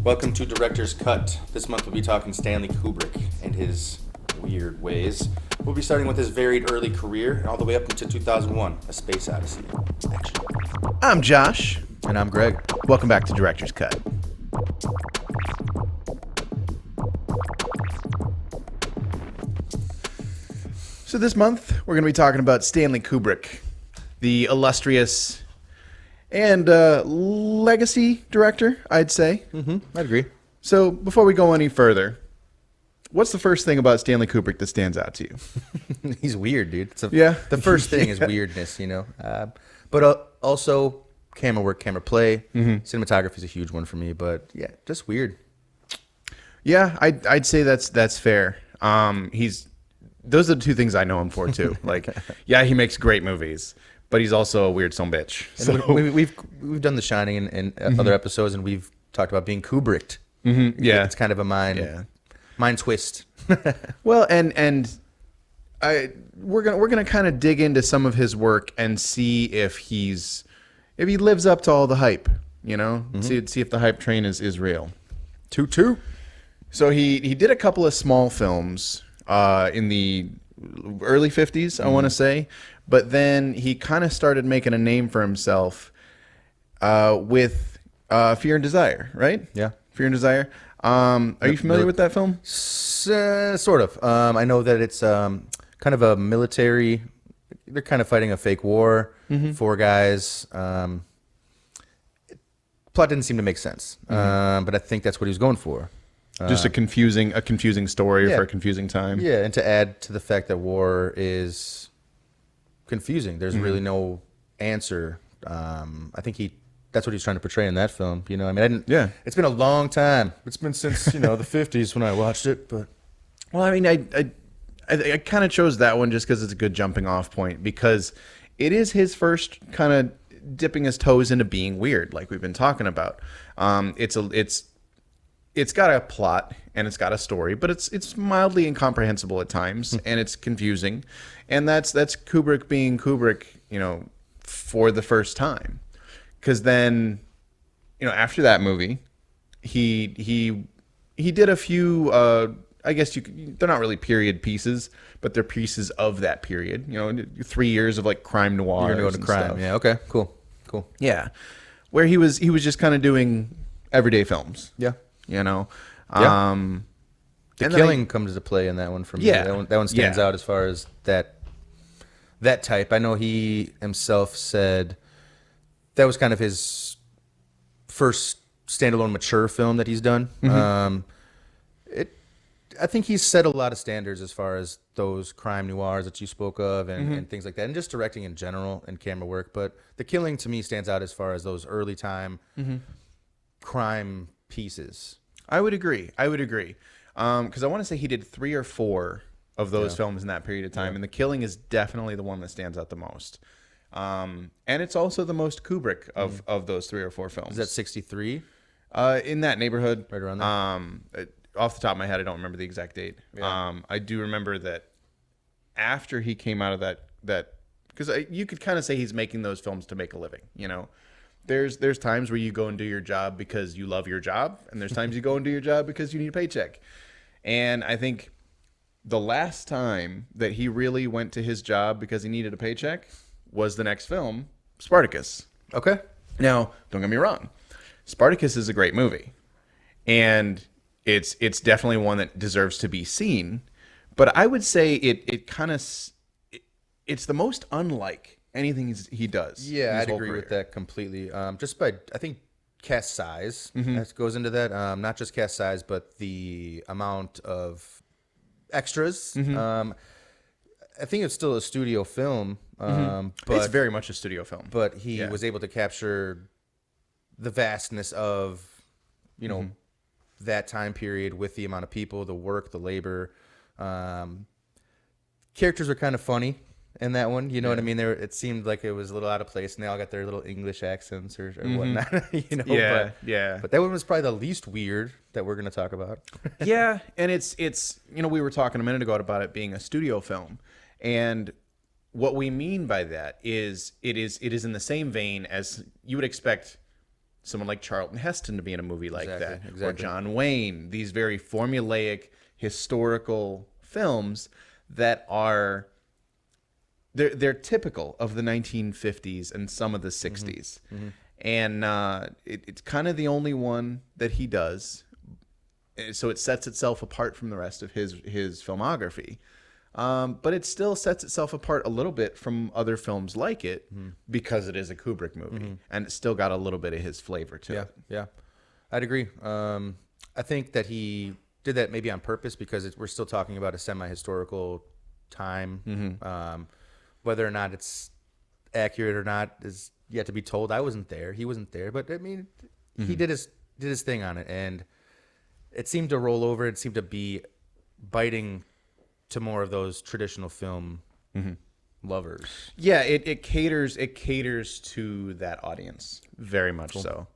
Welcome to Director's Cut. This month we'll be talking Stanley Kubrick and his weird ways. We'll be starting with his varied early career all the way up into 2001, A Space Odyssey. Action. I'm Josh. And I'm Greg. Welcome back to Director's Cut. So this month, we're going to be talking about Stanley Kubrick, the illustrious and legacy director, I'd say. I'd agree. So before we go any further, what's the first thing about Stanley Kubrick that stands out to you? He's weird, dude. Yeah. The first thing is weirdness, but also camera work, camera play. Cinematography is a huge one for me, but yeah, just weird. Yeah, I'd say that's fair. Those are the two things I know him for too. Like, yeah, he makes great movies, but he's also a weird son of a bitch. So we've done The Shining and other episodes, and we've talked about being Kubricked. Yeah, it's kind of a mind twist. Well, and we're gonna kind of dig into some of his work and see if he lives up to all the hype. See if the hype train is real. Two. So he did a couple of small films in the early 50s, I want to say, but then he kind of started making a name for himself with Fear and Desire, right? Yeah. Fear and Desire. Are you familiar with that film? Sort of. I know that it's kind of a military. They're kind of fighting a fake war. Four guys. Plot didn't seem to make sense, but I think that's what he was going for. Just a confusing story for a confusing time. Yeah, and to add to the fact that war is confusing, there's really no answer. I think that's what he's trying to portray in that film. It's been a long time. It's been since the 50s when I watched it. But well, I mean, I kind of chose that one just because it's a good jumping off point, because it is his first kind of dipping his toes into being weird, like we've been talking about. It's got a plot and it's got a story, but it's mildly incomprehensible at times, and it's confusing, and that's Kubrick being Kubrick, for the first time. Because then, after that movie, he did a few. I guess they're not really period pieces, but they're pieces of that period. 3 years of like crime noir. you're gonna go to crime. Stuff. Yeah. Okay. Cool. Yeah, where he was just kind of doing everyday films. Yeah. The Killing comes into play in that one for me. Yeah. That one stands out as far as that type. I know he himself said that was kind of his first standalone mature film that he's done. I think he's set a lot of standards as far as those crime noirs that you spoke of and things like that, and just directing in general and camera work. But The Killing to me stands out as far as those early time crime pieces. I would agree. Because I want to say he did 3 or 4 of those films in that period of time, and The Killing is definitely the one that stands out the most. And it's also the most Kubrick of those 3 or 4 films. Is that 63? In that neighborhood, right around there. Off the top of my head, I don't remember the exact date. Yeah. I do remember that after he came out of that, because you could kind of say he's making those films to make a living. There's times where you go and do your job because you love your job, and there's times you go and do your job because you need a paycheck. And I think the last time that he really went to his job because he needed a paycheck was the next film, Spartacus. Okay. Now, don't get me wrong, Spartacus is a great movie, and it's definitely one that deserves to be seen. But I would say it's the most unlike anything he does. Yeah, I'd agree with that completely. Just by, I think, cast size that goes into that. Not just cast size, but the amount of extras. I think it's still a studio film. But it's very much a studio film. But he was able to capture the vastness of, that time period with the amount of people, the work, the labor. Characters are kind of funny in that one, what I mean? It seemed like it was a little out of place, and they all got their little English accents or whatnot. But that one was probably the least weird that we're going to talk about. Yeah, and it's we were talking a minute ago about it being a studio film, and what we mean by that is it is in the same vein as you would expect someone like Charlton Heston to be in a movie like that, or exactly. John Wayne. These very formulaic historical films that are they're typical of the 1950s and some of the 60s, and it's kind of the only one that he does. So it sets itself apart from the rest of his filmography. But it still sets itself apart a little bit from other films like it because it is a Kubrick movie, and it's still got a little bit of his flavor to it. Yeah, I'd agree. I think that he did that maybe on purpose because we're still talking about a semi-historical time. Whether or not it's accurate or not is yet to be told. I wasn't there. He wasn't there. But, I mean, he did his thing on it, and it seemed to roll over. It seemed to be biting to more of those traditional film lovers. Yeah, it caters to that audience very much so.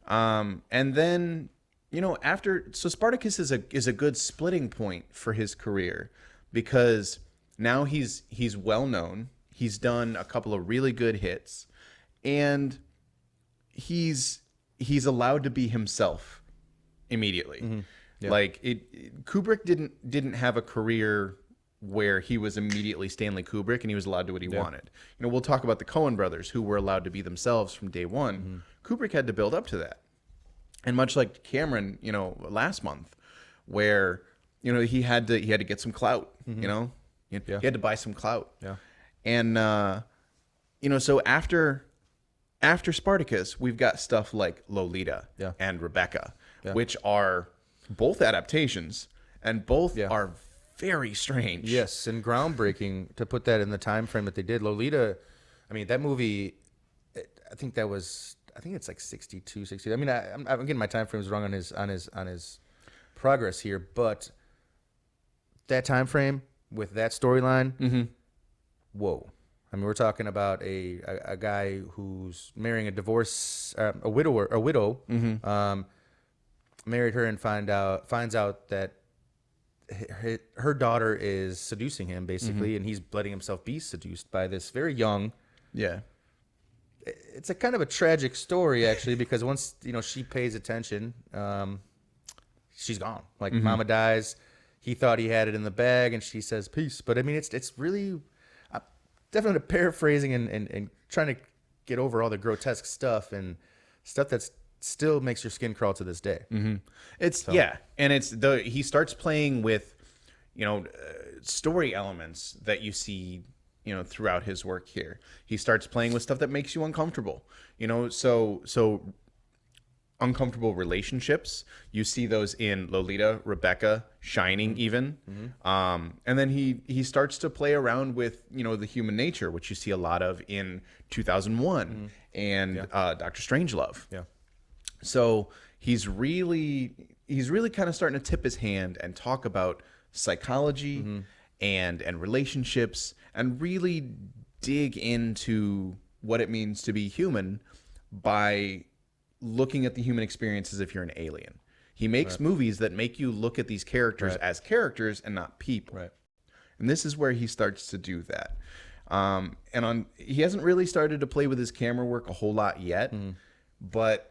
And then, you know, so Spartacus is a good splitting point for his career because now he's well known. He's done a couple of really good hits, and he's allowed to be himself immediately. Like Kubrick didn't have a career where he was immediately Stanley Kubrick and he was allowed to do what he wanted. You know, we'll talk about the Coen brothers who were allowed to be themselves from day one. Kubrick had to build up to that. And much like Cameron, you know, last month, where, you know, he had to get some clout, you know? He had to buy some clout. Yeah. And you know, so after Spartacus, we've got stuff like Lolita and Rebecca, which are both adaptations, and both are very strange. Yes, and groundbreaking to put that in the time frame that they did. Lolita, I mean, that movie, I think it's like 62, 60. I mean, I'm getting my time frames wrong on his progress here, but that time frame with that storyline, whoa. I mean, we're talking about a guy who's marrying a widow, married her and finds out that her daughter is seducing him, basically, and he's letting himself be seduced by this very young. Yeah. It's a kind of a tragic story, actually, because once, you know, she pays attention, she's gone. Like, mama dies. He thought he had it in the bag, and she says peace. But I mean, it's really definitely paraphrasing and trying to get over all the grotesque stuff and stuff that's still makes your skin crawl to this day. And he starts playing with, you know, story elements that you see, you know, throughout his work here. He starts playing with stuff that makes you uncomfortable, you know, so uncomfortable relationships. You see those in Lolita, Rebecca, Shining, even. And then he starts to play around with, you know, the human nature, which you see a lot of in 2001 and Dr. Strangelove. Yeah. So he's really kind of starting to tip his hand and talk about psychology and relationships and really dig into what it means to be human by looking at the human experience as if you're an alien. He makes movies that make you look at these characters as characters and not people. Right. And this is where he starts to do that. He hasn't really started to play with his camera work a whole lot yet, but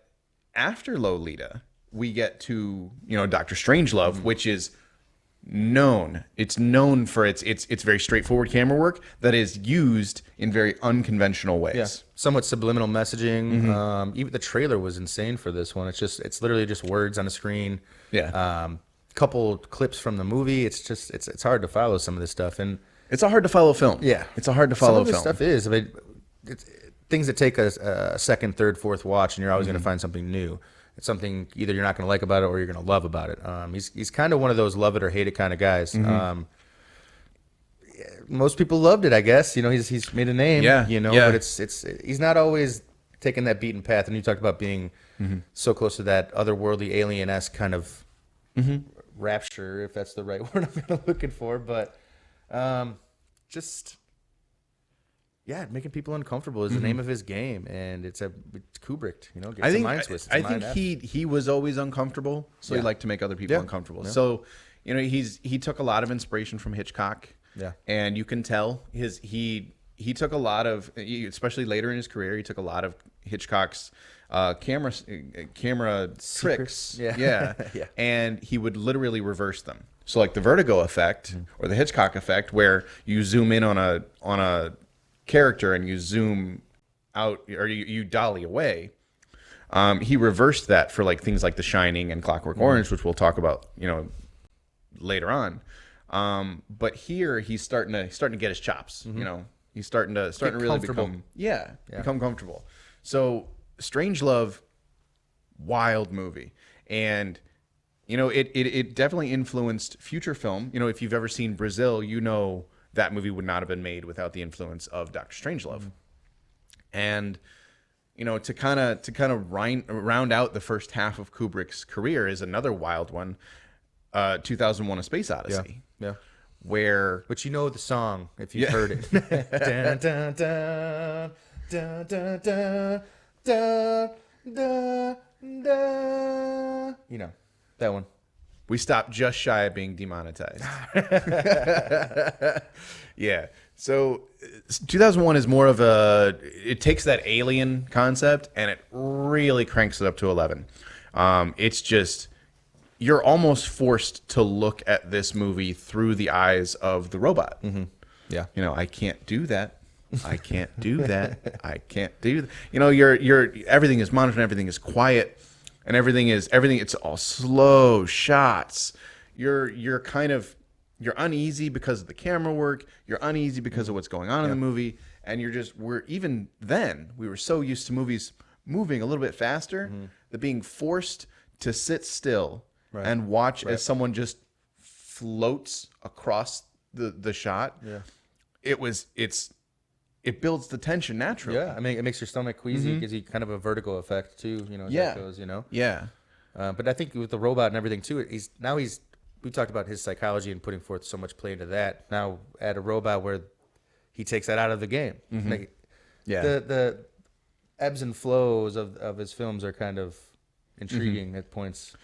after Lolita, we get to, you know, Dr. Strangelove, which is known. It's known for its very straightforward camera work that is used in very unconventional ways. Yeah. Somewhat subliminal messaging. Even the trailer was insane for this one. It's literally just words on a screen. Yeah. Couple clips from the movie. It's hard to follow some of this stuff, and it's a hard to follow film. Yeah. It's a hard to follow some of this film. stuff is. I mean, it's things that take a second, third, fourth watch, and you're always going to find something new. It's something either you're not going to like about it or you're going to love about it. He's kind of one of those love it or hate it kind of guys. Most people loved it, I guess. You know, he's made a name. Yeah, You know, but it's he's not always taking that beaten path. And you talked about being so close to that otherworldly, alien-esque kind of rapture, if that's the right word I'm looking for. But making people uncomfortable is the name of his game, and it's Kubrick. You know, I think mind twist. I think he was always uncomfortable, so he liked to make other people uncomfortable. Yeah. So, you know, he took a lot of inspiration from Hitchcock. Yeah, and you can tell he took a lot of, especially later in his career, he took a lot of Hitchcock's camera tricks. Yeah. Yeah. Yeah. And he would literally reverse them. So like the vertigo effect or the Hitchcock effect, where you zoom in on a character and you zoom out, or you dolly away. He reversed that for like things like The Shining and Clockwork Orange, which we'll talk about, later on. But here he's starting to get his chops. He's starting to really become comfortable. So Strangelove, wild movie, and it definitely influenced future film. If you've ever seen Brazil, that movie would not have been made without the influence of Dr. Strangelove. And to kind of round out the first half of Kubrick's career is another wild one, 2001: A Space Odyssey. Yeah. But the song if you've heard it. Dun, dun, dun, dun, dun, dun, dun, dun, dun. That one. We stopped just shy of being demonetized. Yeah. So 2001 is more of it takes that alien concept and it really cranks it up to 11. It's just, you're almost forced to look at this movie through the eyes of the robot. Mm-hmm. Yeah. I can't do that. I can't do that. I can't do that. You're everything is monitored, everything is quiet, and everything it's all slow shots. You're uneasy because of the camera work, you're uneasy because of what's going on in the movie, and we were so used to movies moving a little bit faster that being forced to sit still and watch as someone just floats across the shot. Yeah. It builds the tension naturally. Yeah, it makes your stomach queasy, gives you kind of a vertigo effect too, Yeah. That goes, Yeah. But I think with the robot and everything too, we talked about his psychology and putting forth so much play into that. Now add a robot where he takes that out of the game. The ebbs and flows of his films are kind of intriguing at points,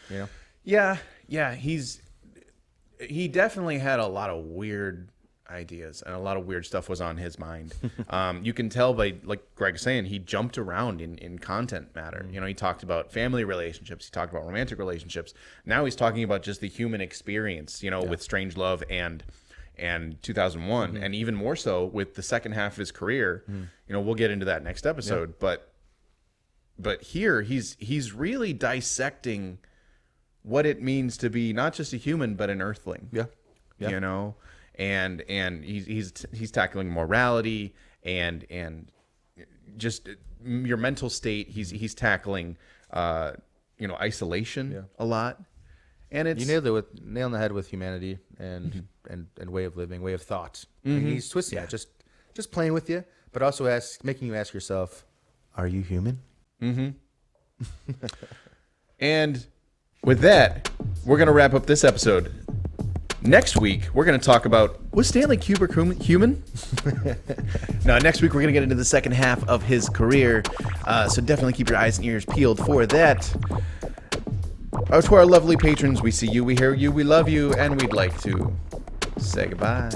Yeah. He definitely had a lot of weird ideas and a lot of weird stuff was on his mind. You can tell by, like Greg's saying, he jumped around in content matter. He talked about family relationships, he talked about romantic relationships. Now he's talking about just the human experience, with Strangelove and 2001, and even more so with the second half of his career. We'll get into that next episode, but here he's really dissecting what it means to be not just a human but an earthling. And he's tackling morality and just your mental state. He's tackling isolation a lot. And it's, you nailed nail on the head with humanity and way of living, way of thought. And he's twisting it, just playing with you, but also making you ask yourself, are you human? And with that, we're gonna wrap up this episode. Next week, we're going to talk about, was Stanley Kubrick human? No, next week we're going to get into the second half of his career. So definitely keep your eyes and ears peeled for that. To our lovely patrons, we see you, we hear you, we love you, and we'd like to say goodbye.